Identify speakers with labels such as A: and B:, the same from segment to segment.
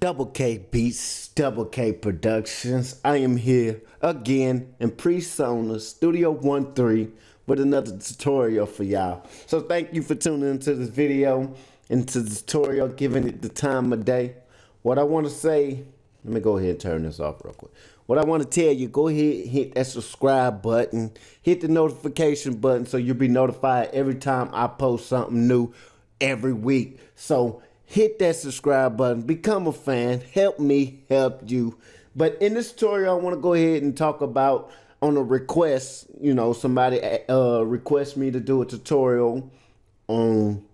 A: DoubleKBeats, Double K Productions. I am here again in Presonus Studio 13 with another tutorial for y'all. So thank you for tuning into this video, into the tutorial, giving it the time of day. What I want to say, let me go ahead and turn this off real quick. What I want to tell you, go ahead, hit that subscribe button, hit the notification button so you'll be notified every time I post something new every week. So hit that subscribe button, become a fan, help me help you. But in this tutorial, I want to go ahead and talk about on a request. You know, somebody requests me to do a tutorial on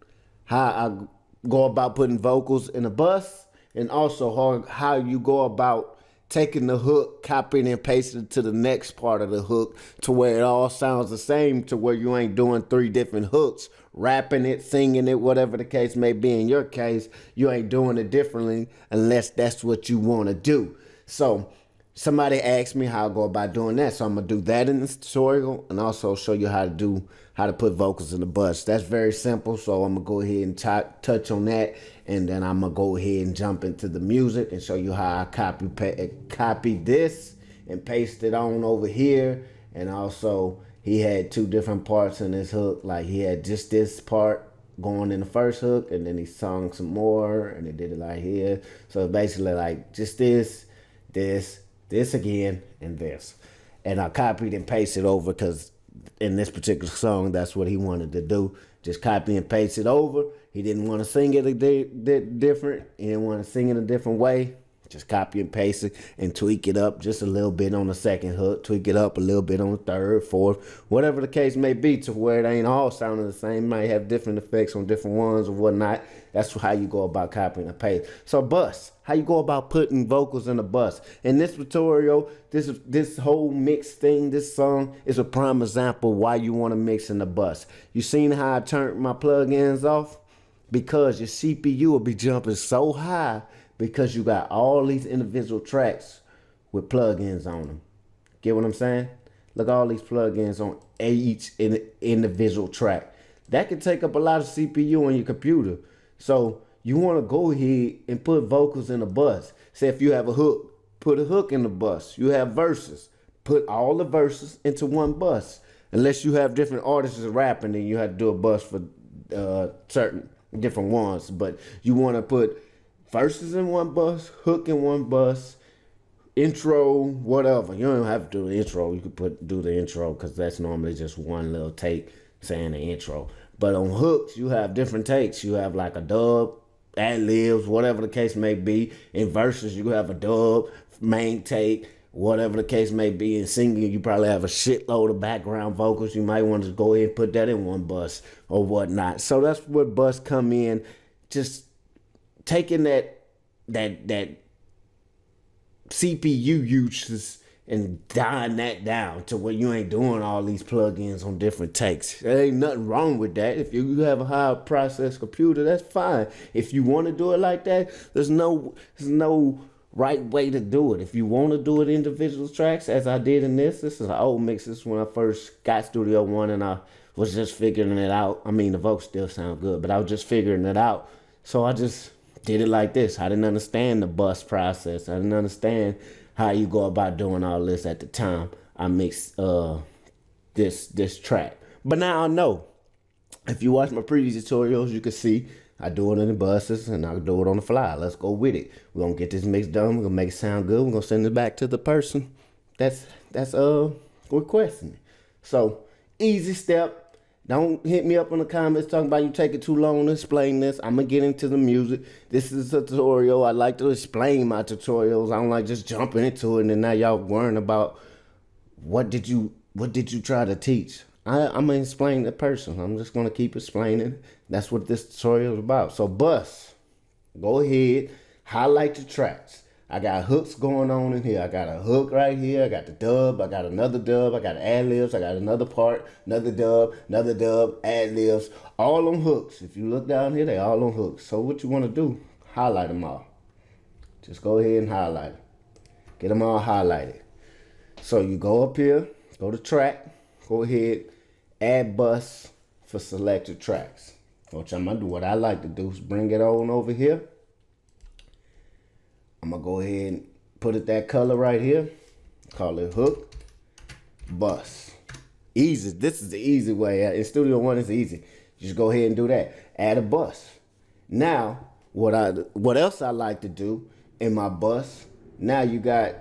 A: how I go about putting vocals in a bus, and also how you go about taking the hook, copying and pasting it to the next part of the hook to where it all sounds the same, to where you ain't doing 3 different hooks, rapping it, singing it, whatever the case may be. In your case, you ain't doing it differently unless that's what you want to do. So somebody asked me how I go about doing that, so I'm gonna do that in this tutorial and also show you how to put vocals in the bus. That's very simple, so I'm gonna go ahead and touch on that, and then I'm gonna go ahead and jump into the music and show you how I copy this and paste it on over here. And also he had 2 different parts in this hook. Like he had just this part going in the first hook, and then he sung some more and he did it like here. So basically like just this again, and this. And I copied and pasted over because in this particular song, that's what he wanted to do. Just copy and paste it over. He didn't want to sing it different. He didn't want to sing it a different way. Just copy and paste it and tweak it up just a little bit on the second hook. Tweak it up a little bit on the third, fourth, whatever the case may be, to where it ain't all sounding the same. Might have different effects on different ones or whatnot. That's how you go about copying and paste. So bus, how you go about putting vocals in a bus. In this tutorial, this whole mix thing, this song is a prime example why you want to mix in the bus. You seen how I turned my plugins off? Because your CPU will be jumping so high because you got all these individual tracks with plugins on them. Get what I'm saying? Look at all these plugins on each individual track. That can take up a lot of CPU on your computer. So you want to go ahead and put vocals in a bus. Say if you have a hook, put a hook in the bus. You have verses, put all the verses into one bus. Unless you have different artists rapping, then you have to do a bus for certain different ones. But you want to put verses in one bus, hook in one bus, intro, whatever. You don't have to do the intro. You could do the intro because that's normally just one little take saying the intro. But on hooks, you have different takes. You have like a dub, ad-libs, whatever the case may be. In verses, you have a dub, main take, whatever the case may be. In singing, you probably have a shitload of background vocals. You might want to go ahead and put that in one bus or whatnot. So that's where bus come in. Just taking that CPU uses and dialing that down to where you ain't doing all these plugins on different takes. There ain't nothing wrong with that. If you have a high process computer, that's fine. If you want to do it like that, there's no right way to do it. If you want to do it individual tracks, as I did in this is an old mix. This is when I first got Studio One and I was just figuring it out. I mean, the vocals still sound good, but I was just figuring it out. So I just did it like this. I didn't understand the bus process. I didn't understand how you go about doing all this at the time I mixed this track. But now I know. If you watch my previous tutorials, you can see I do it in the buses and I do it on the fly. Let's go with it. We're gonna get this mix done. We're gonna make it sound good. We're gonna send it back to the person that's requesting it. So easy step. Don't hit me up in the comments talking about you taking too long to explain this. I'm going to get into the music. This is a tutorial. I like to explain my tutorials. I don't like just jumping into it and then now y'all worrying about what did you try to teach. I'm going to explain the person. I'm just going to keep explaining. That's what this tutorial is about. So bus, go ahead, highlight the tracks. I got hooks going on in here. I got a hook right here. I got the dub. I got another dub. I got ad-libs. I got another part, another dub, ad-libs, all on hooks. If you look down here, they all on hooks. So what you want to do, highlight them all. Just go ahead and highlight them. Get them all highlighted. So you go up here, go to track, go ahead, add bus for selected tracks. Which I'm going to do what I like to do is bring it on over here. I'm gonna go ahead and put it that color right here. Call it hook, bus. Easy. This is the easy way. In Studio One, it's easy. Just go ahead and do that. Add a bus. Now, what else I like to do in my bus? Now you got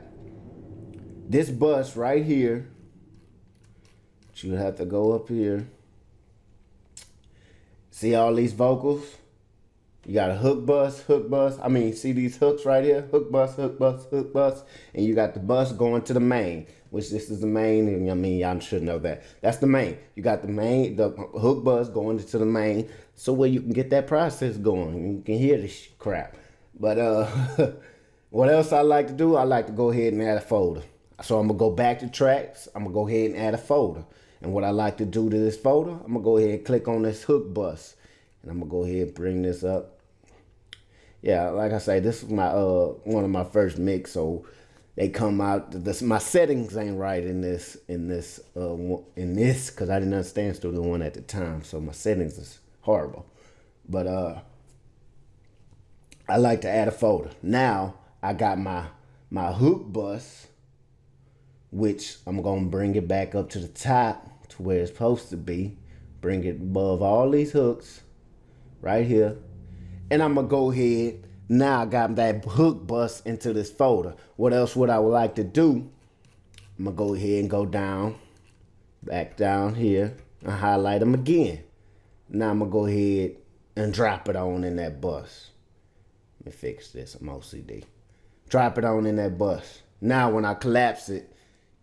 A: this bus right here. You have to go up here. See all these vocals? You got a hook bus, I mean, see these hooks right here? Hook bus, hook bus, hook bus. And you got the bus going to the main, which this is the main. And I mean, y'all should know that. That's the main. You got the main, the hook bus going to the main. So where you can get that process going. You can hear this crap. But what else I like to do? I like to go ahead and add a folder. So I'm going to go back to tracks. I'm going to go ahead and add a folder. And what I like to do to this folder, I'm going to go ahead and click on this hook bus. And I'm going to go ahead and bring this up. Yeah, like I say, this is my one of my first mix, so they come out. My settings ain't right in this, because I didn't understand Studio One at the time, so my settings is horrible. But I like to add a folder. Now I got my hook bus, which I'm gonna bring it back up to the top to where it's supposed to be. Bring it above all these hooks right here. And I'm gonna go ahead. Now I got that hook bus into this folder. What else would I like to do? I'm gonna go ahead and go down, back down here, and highlight them again. Now I'm gonna go ahead and drop it on in that bus. Let me fix this, I'm OCD. Drop it on in that bus. Now when I collapse it,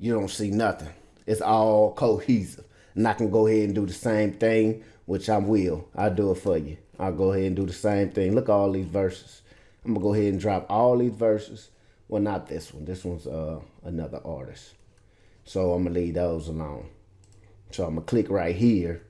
A: you don't see nothing. It's all cohesive. And I can go ahead and do the same thing, which I will. I'll do it for you. I'll go ahead and do the same thing. Look at all these verses. I'm going to go ahead and drop all these verses. Well, not this one. This one's another artist. So I'm going to leave those alone. So I'm going to click right here.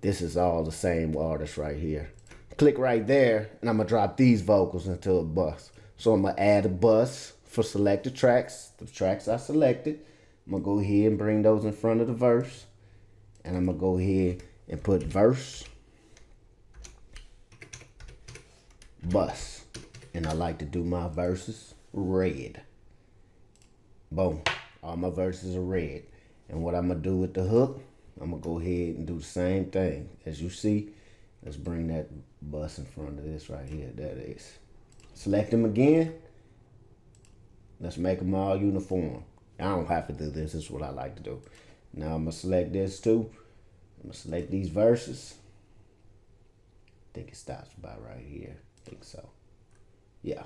A: This is all the same artist right here. Click right there, and I'm going to drop these vocals into a bus. So I'm going to add a bus for selected tracks. The tracks I selected. I'm going to go ahead and bring those in front of the verse. And I'm going to go ahead and put verse, bus. And I like to do my verses red. Boom. All my verses are red. And what I'm going to do with the hook, I'm going to go ahead and do the same thing. As you see, let's bring that bus in front of this right here. There it is. Select them again. Let's make them all uniform. I don't have to do this. This is what I like to do. Now I'm going to select this too. I'm going to select these verses. I think it stops about right here. I think so. Yeah.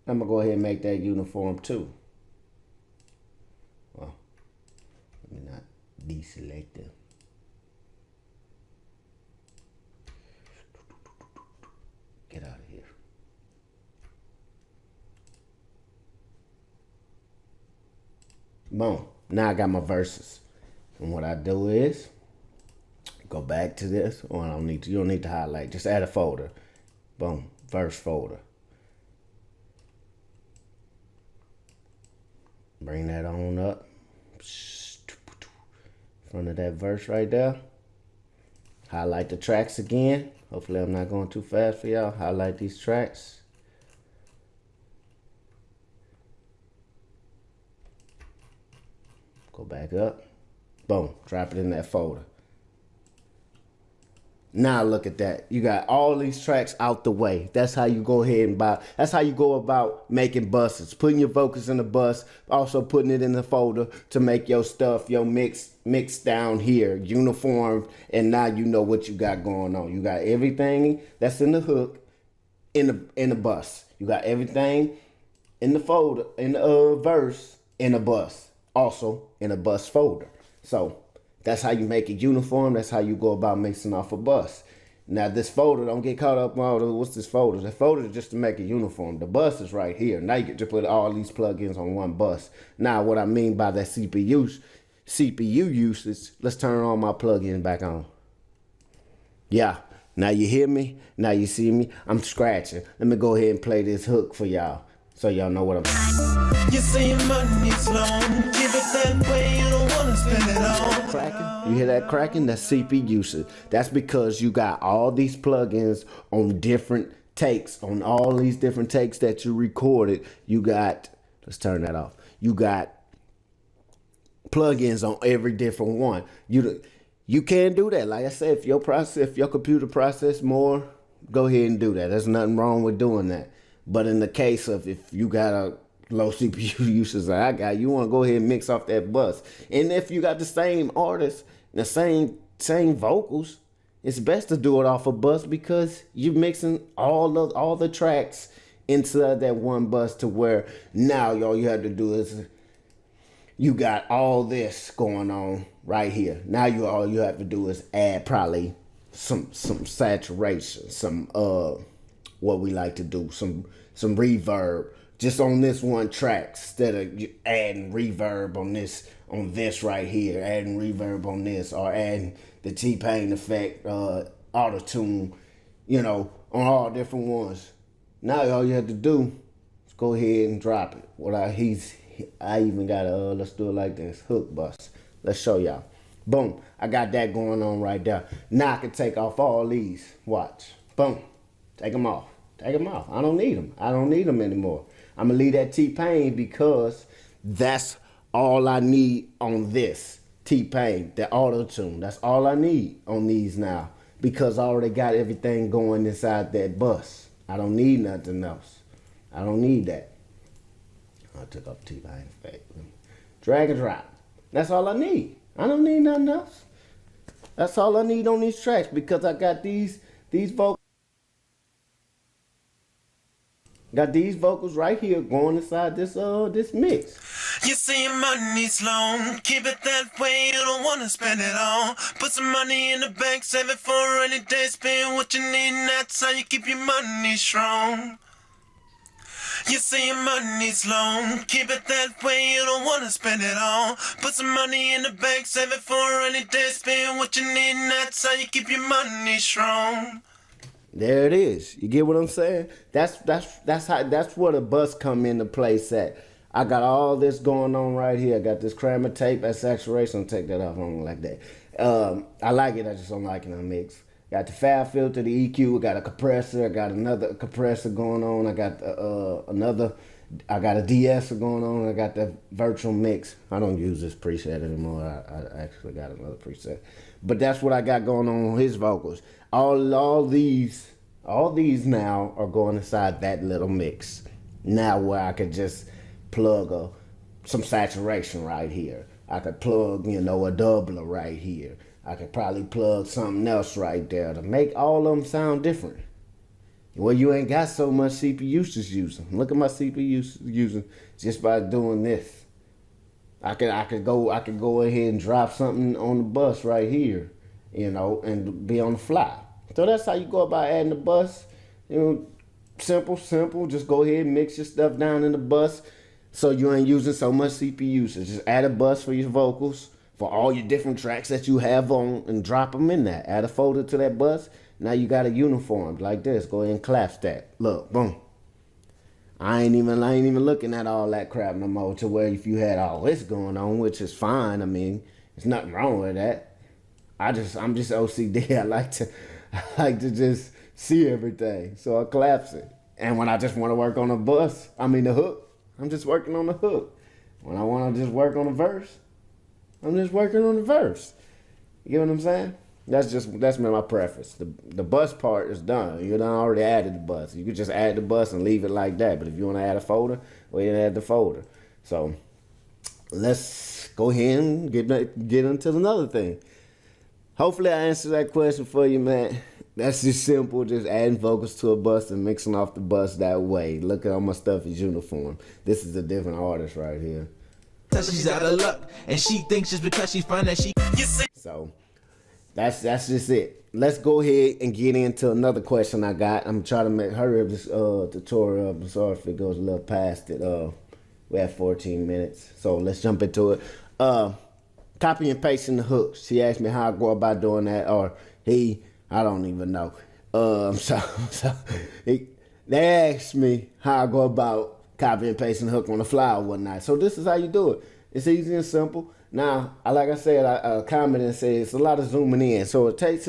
A: I'm going to go ahead and make that uniform too. Well, let me not deselect them. Get out of here. Boom. Now I got my verses. And what I do is go back to this. Oh, I don't need to, you don't need to highlight. Just add a folder. Boom. Verse folder. Bring that on up. In front of that verse right there. Highlight the tracks again. Hopefully I'm not going too fast for y'all. Highlight these tracks. Go back up. Boom. Drop it in that folder. Now look at that. You got all these tracks out the way. That's how you go ahead and buy. That's how you go about making buses. Putting your vocals in the bus. Also putting it in the folder to make your stuff, your mix down here, uniform. And now you know what you got going on. You got everything that's in the hook in the bus. You got everything in the folder, in the verse, in the bus. Also in a bus folder. So that's how you make it uniform. That's how you go about mixing off a bus. Now this folder, don't get caught up on what's this folder. The folder is just to make it uniform. The bus is right here. Now you get to put all these plugins on one bus. Now what I mean by that CPU usage, let's turn all my plugins back on. Yeah, now you hear me. Now you see me. I'm scratching. Let me go ahead and play this hook for y'all, so y'all know what I'm saying.
B: You say your money's long, give it that way, you don't wanna spend it all.
A: Cracking? You hear that cracking? That's CPU usage. That's because you got all these plugins on different takes on all these different takes that you recorded. You got, let's turn that off. You got plugins on every different one. You can do that. Like I said, if your computer process more, go ahead and do that. There's nothing wrong with doing that. But in the case of if you got a low CPU usage like I got, you want to go ahead and mix off that bus. And if you got the same artist, the same vocals, it's best to do it off a bus because you're mixing all the tracks into that one bus to where now all you have to do is you got all this going on right here. Now all you have to do is add probably some saturation, some what we like to do, some reverb just on this one track instead of adding reverb on this right here, adding reverb on this, or adding the T-Pain effect, auto-tune, on all different ones. Now all you have to do is go ahead and drop it. I even got let's do it like this, hook bus. Let's show y'all. Boom, I got that going on right there. Now I can take off all these. Watch. Boom, take them off. Take them off. I don't need them. I don't need them anymore. I'm going to leave that T-Pain because that's all I need on this. T-Pain, that auto-tune. That's all I need on these now because I already got everything going inside that bus. I don't need nothing else. I don't need that. I took off T-Pain effect. Drag and drop. That's all I need. I don't need nothing else. That's all I need on these tracks because I got these vocals. Got these vocals right here going inside this mix.
B: You say your money's long, keep it that way, you don't wanna spend it all. Put some money in the bank, save it for a rainy day, spend what you need, and that's how you keep your money strong. You say your money's long, keep it that way, you don't wanna spend it all. Put some money in the bank, save it for a rainy day, spend what you need, and that's how you keep your money strong.
A: There it is. You get what I'm saying? That's where the bus come into place at. I got all this going on right here. I got this crammer tape, that saturation. Take that off. I don't like that. I like it. I just don't like it on a mix. Got the fab filter, the EQ. I got a compressor. I got another compressor going on. I got I got a de-esser going on. I got the virtual mix. I don't use this preset anymore. I actually got another preset. But that's what I got going on his vocals. All these now are going inside that little mix. Now where I could just plug some saturation right here. I could plug, a doubler right here. I could probably plug something else right there to make all of them sound different. Well, you ain't got so much CPU using. Look at my CPU using just by doing this. I could go ahead and drop something on the bus right here, and be on the fly. So that's how you go about adding the bus. Simple. Just go ahead and mix your stuff down in the bus so you ain't using so much CPU. So just add a bus for your vocals, for all your different tracks that you have on, and drop them in there. Add a folder to that bus. Now you got a uniform like this. Go ahead and collapse that. Look, boom. I ain't even looking at all that crap no more to where if you had all this going on, which is fine. I mean, there's nothing wrong with that. I'm just OCD. I like to just see everything. So I collapse it. And when I just want to work on the hook, I'm just working on the hook. When I want to just work on the verse, I'm just working on the verse. You get what I'm saying? That's my preference. The bus part is done. You done already added the bus. You could just add the bus and leave it like that. But if you want to add a folder, well, you add the folder. So let's go ahead and get into another thing. Hopefully I answered that question for you, man. That's just simple, just adding vocals to a bus and mixing off the bus that way. Look at all my stuff is uniform. This is a different artist right here.
C: She's out of luck, and she thinks just because she's fine that she.
A: So that's just it. Let's go ahead and get into another question I got. I'm trying to hurry up this tutorial. I'm sorry if it goes a little past it. We have 14 minutes, so let's jump into it. Copy and pasting the hooks. She asked me how I go about doing that, or I don't even know. They asked me how I go about copy and pasting the hook on the fly or whatnot. So this is how you do it. It's easy and simple. Now, like I said, I commented and said it's a lot of zooming in, so it takes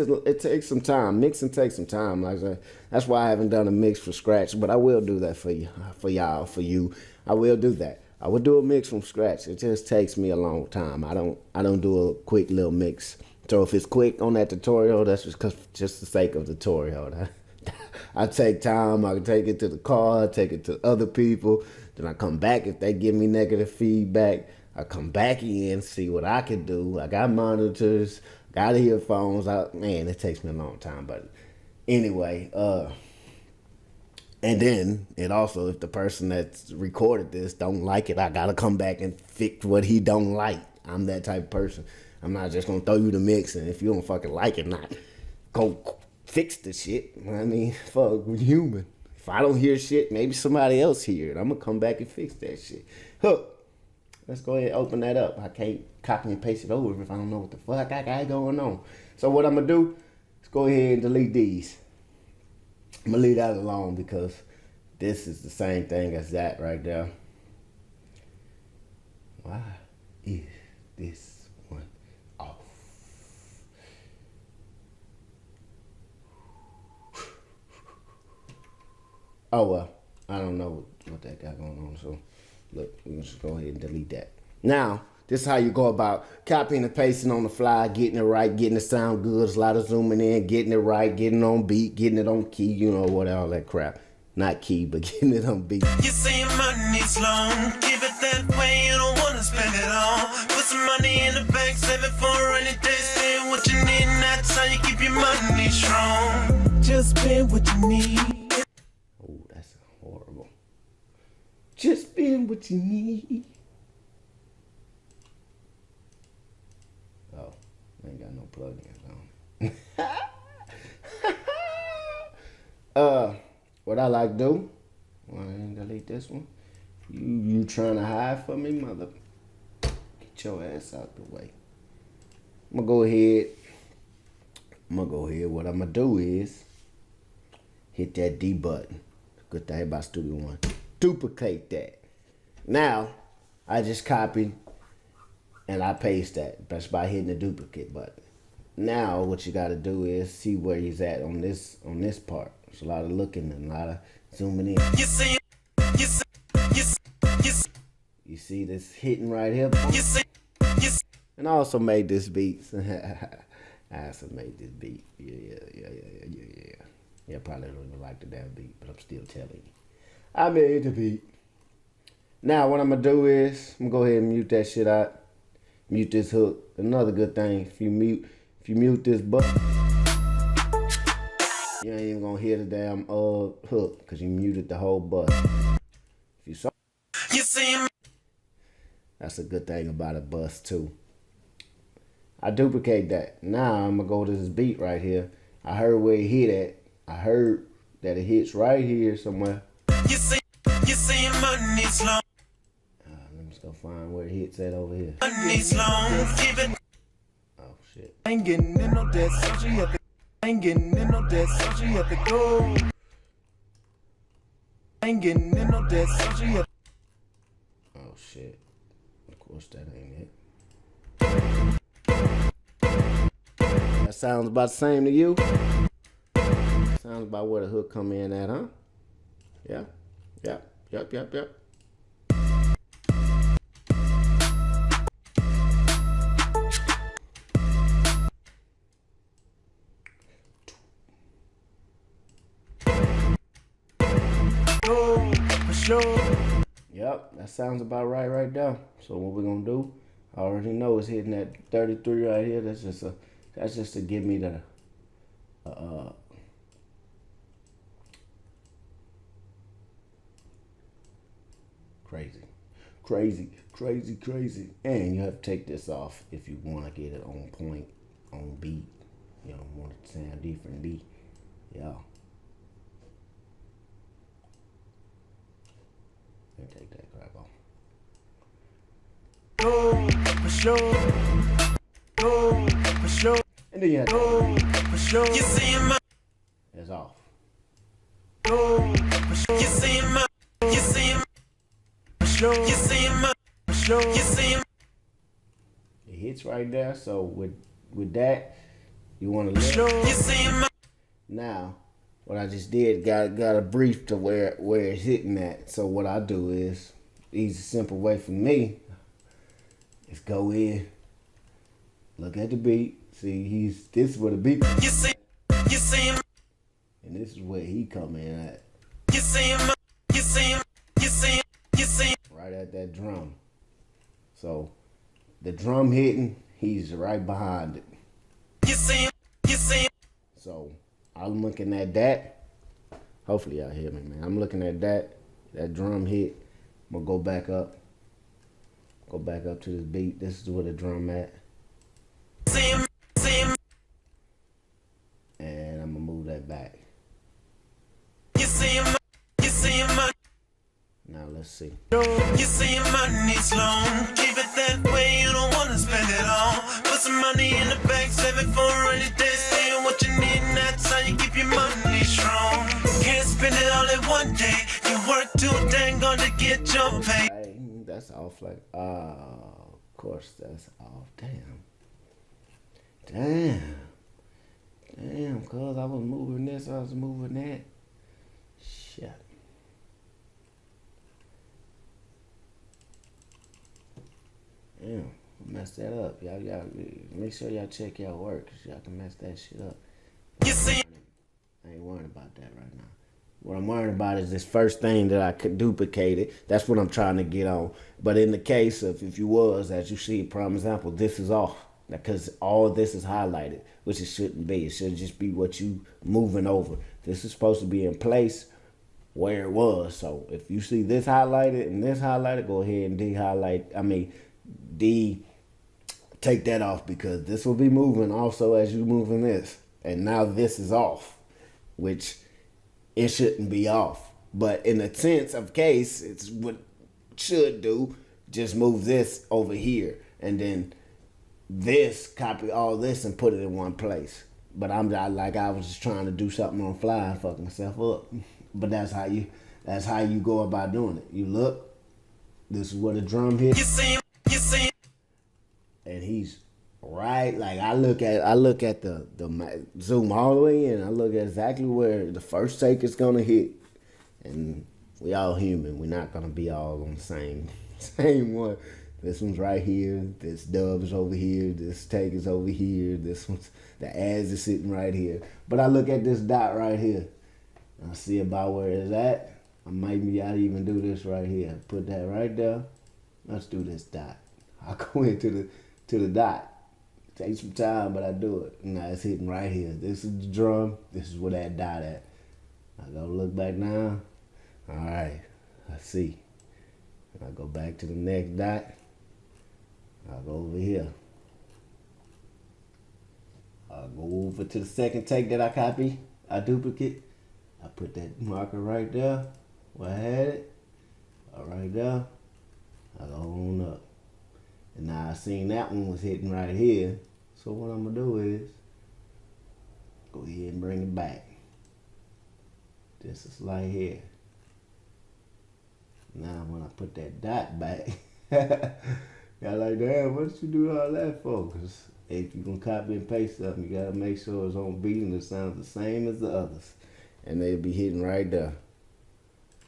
A: some time. Mixing takes some time. Like I said, that's why I haven't done a mix from scratch. But I will do that for you, for y'all, for you. I will do that. I will do a mix from scratch. It just takes me a long time. I don't do a quick little mix. So if it's quick on that tutorial, that's just the sake of the tutorial. I take time. I can take it to the car, take it to other people. Then I come back if they give me negative feedback. I come back in, see what I can do. I got monitors, got earphones. Man, it takes me a long time. But anyway, and then it also, if the person that's recorded this don't like it, I gotta come back and fix what he don't like. I'm that type of person. I'm not just gonna throw you the mix, and if you don't fucking like it, not go fix the shit. I mean, fuck, we're human. If I don't hear shit, maybe somebody else hear it. I'm gonna come back and fix that shit. Huh. Let's go ahead and open that up. I can't copy and paste it over if I don't know what the fuck I got going on. So what I'm going to do is go ahead and delete these. I'm going to leave that alone because this is the same thing as that right there. Why is this one off? Oh, well, I don't know what that got going on, so look, we're just go ahead and delete that. Now, this is how you go about copying and pasting on the fly, getting it right, getting it sound good. There's a lot of zooming in, getting it right, getting it on beat, getting it on key, you know, what, all that crap. Not key, but getting it on beat.
B: You say your money's long, keep it that way, you don't wanna spend it all. Put some money in the bank, save it for a rainy day, spend what you need, and that's how you keep your money strong. Just spend what you need.
A: Oh, that's horrible. Just spend what you need. Oh, I ain't got no plugins on. What I like to do, well, I ain't delete this one. You trying to hide from me, mother? Get your ass out the way. I'm gonna go ahead. What I'm gonna do is hit that D button. Good thing about Studio One. Duplicate that. Now, I just copied and I paste that just by hitting the duplicate button. Now, what you got to do is see where he's at on this part. There's a lot of looking and a lot of zooming in. You see this hitting right here? And I also made this beat. I also made this beat. Yeah, probably don't even like the damn beat, but I'm still telling you. I made the beat. Now what I'm gonna do is I'm gonna go ahead and mute that shit out. Mute this hook. Another good thing, if you mute this button, you ain't even gonna hear the damn hook because you muted the whole button. If you saw, that's a good thing about a bus too. I duplicate that. Now I'm gonna go to this beat right here. I heard where it hit at. I heard that it hits right here somewhere.
B: You say your money's long.
A: Let me just go find where it hits at over here.
B: Money's long, keep it.
A: Oh shit.
B: I ain't getting in no debt, so she have to. I ain't getting in no debt, so she have to go. I ain't getting in no debt, so she have to.
A: Oh shit. Of course that ain't it. That sounds about the same to you. Sounds about where the hook come in at, huh? Yeah. Yep. Yep, that sounds about right there. So what we're gonna do, I already know it's hitting that 33 right here. That's just to give me the crazy. And you have to take this off if you want to get it on point, on beat. You don't want it to sound different, beat. Yeah. Let me take that crap off.
B: For sure.
A: And then you have to,
B: For sure. You see him.
A: it's off.
B: For sure. You see him. You see him. For sure. You see him. For sure. You see him.
A: hits right there. So with that, you want to
B: You see my
A: now. What I just did got a brief to where it's hitting at. So what I do is, easy simple way for me is go in, look at the beat. See, this is where the beat,
B: you see my
A: and this is where he come in at.
B: you see my you see you see
A: Right at that drum. So the drum hitting, he's right behind it.
B: you see
A: So I'm looking at that. Hopefully y'all hear me, man. I'm looking at that drum hit. I'm gonna go back up. Go back up to this beat. This is where the drum at. And I'm gonna move that back.
B: you see my
A: Now let's see.
B: you see your money's long. Keep it that way, you don't wanna spend it all. Put some money in the bank, save it for a rainy day. Spend what you need, and that's how you keep your money strong. Can't spend it all in one day. You work too dang hard to get your pay.
A: Hey, that's off like, of course that's off. Damn, cuz I was moving this, I was moving that. Shit. Damn, messed that up. Y'all make sure y'all check y'all work, cause y'all can mess that shit up.
B: You see
A: I ain't worried about that right now. What I'm worried about is this first thing that I could duplicate it. That's what I'm trying to get on. But in the case of if you was, as you see, prime example, this is off. Because all of this is highlighted, which it shouldn't be. It should just be what you moving over. This is supposed to be in place where it was. So if you see this highlighted and this highlighted, go ahead and take that off, because this will be moving also as you moving this. And now this is off, which it shouldn't be off. But in a sense of case, it's what it should do. Just move this over here, and then this, copy all this and put it in one place. But I was just trying to do something on the fly and fuck myself up. But that's how you go about doing it. You look, this is where the drum hits.
B: you see
A: And he's right, like I look at the zoom all the way in. I look at exactly where the first take is gonna hit, and we all human. We're not gonna be all on the same one. This one's right here. This dub is over here. This take is over here. This one's the ads is sitting right here. But I look at this dot right here. I see about where it's at. Maybe I'd even do this right here. Put that right there. Let's do this dot. I go into the dot. Take some time, but I do it. Now it's hitting right here. This is the drum. This is where that dot at. I go look back now. All right, I see. I go back to the next dot. I go over here. I go over to the second take that I copy. I duplicate. I put that marker right there where I had it. Right there. I go on up. And now I seen that one was hitting right here. So what I'm gonna do is go ahead and bring it back. Just a slight here. Now when I put that dot back, y'all like, damn, what did you do all that for? Because if you're gonna copy and paste something, you gotta make sure it's on beat and it sounds the same as the others. And they'll be hitting right there.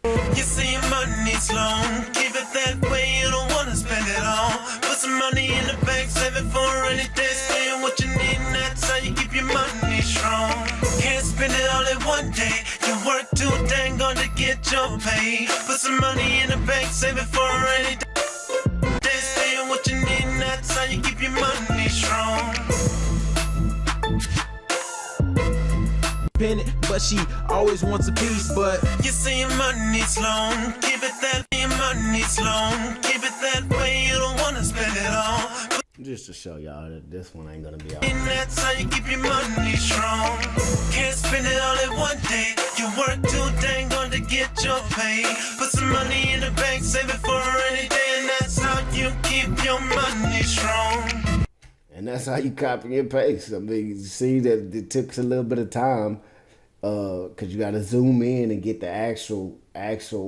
B: You see your money's long. Keep it that way, you don't wanna spend it all. Put some money in the bank, save it for a rainy day. Spend what you need, and that's how you keep your money strong. Can't spend it all in one day. You work too dang hard to get your pay. Put some money in the bank, save it for a rainy day. Spend what you need, and that's how you keep your money strong.
C: But she always wants a piece, but
B: You see your money's long. Keep it that way, your money's long. Keep it that way, you don't wanna spend it all.
A: Just to show y'all that this one ain't gonna be all.
B: And that's how you keep your money strong. Can't spend it all in one day. You work too dang hard to get your pay. Put some money in the bank, save it for a rainy day, and that's how you keep your money strong.
A: And that's how you copy and paste. I mean, you see that it took a little bit of time, cause you gotta zoom in and get the actual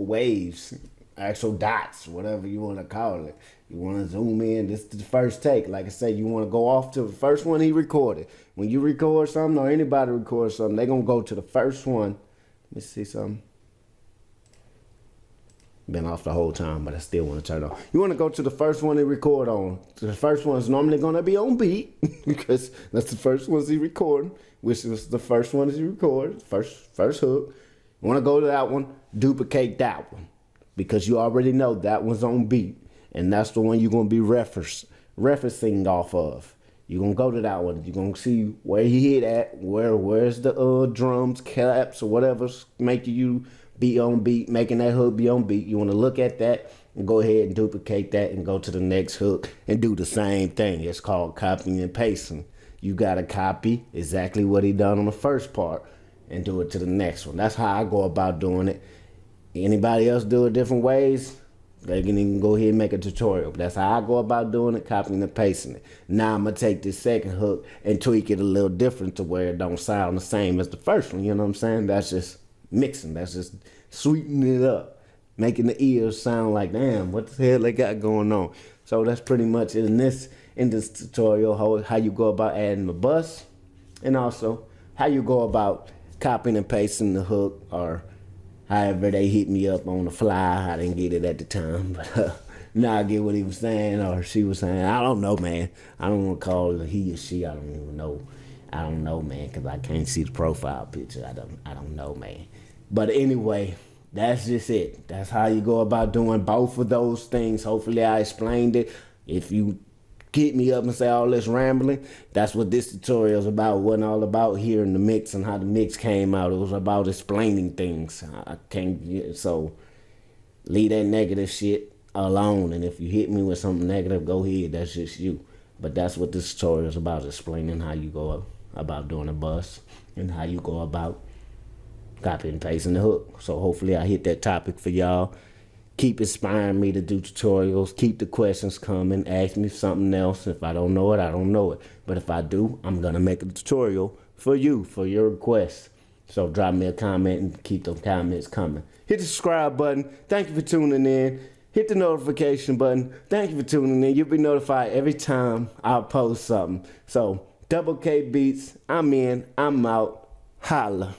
A: waves. actual dots, whatever you want to call it. You want to zoom in. This is the first take. Like I said, you want to go off to the first one he recorded. When you record something or anybody records something, they're going to go to the first one. Let me see something. Been off the whole time, but I still want to turn on. You want to go to the first one he record on. So the first one's normally going to be on beat because that's the first ones he recorded, which was the first ones he recorded, first hook. You want to go to that one, duplicate that one because you already know that one's on beat, and that's the one you're going to be referencing off of. You're going to go to that one. You're going to see where he hit at, where's the drums, claps, or whatever's making you be on beat, making that hook be on beat. You want to look at that and go ahead and duplicate that and go to the next hook and do the same thing. It's called copying and pasting. You got to copy exactly what he done on the first part and do it to the next one. That's how I go about doing it. Anybody else do it different ways? They can even go ahead and make a tutorial. But that's how I go about doing it, copying and pasting it. Now I'm going to take this second hook and tweak it a little different to where it don't sound the same as the first one. You know what I'm saying? That's just mixing. That's just sweetening it up. Making the ears sound like, damn, what the hell they got going on? So that's pretty much it in this tutorial, how you go about adding the bus. And also how you go about copying and pasting the hook, or however they hit me up on the fly. I didn't get it at the time, but now I get what he was saying or she was saying. I don't know, man. I don't want to call it he or she. I don't even know. I don't know, man, because I can't see the profile picture. I don't know, man. But anyway, that's just it. That's how you go about doing both of those things. Hopefully I explained it. If you get me up and say all this rambling, that's what this tutorial is about. It wasn't all about hearing the mix and how the mix came out. It was about explaining things. I can't, so leave that negative shit alone. And if you hit me with something negative, go ahead. That's just you. But that's what this tutorial is about, explaining how you go about doing a bus and how you go about copying and pasting the hook. So hopefully I hit that topic for y'all. Keep inspiring me to do tutorials. Keep the questions coming. Ask me something else. If I don't know it, I don't know it. But if I do, I'm going to make a tutorial for you, for your request. So drop me a comment and keep those comments coming. Hit the subscribe button. Thank you for tuning in. Hit the notification button. Thank you for tuning in. You'll be notified every time I post something. So DoubleKBeats, I'm in, I'm out. Holla.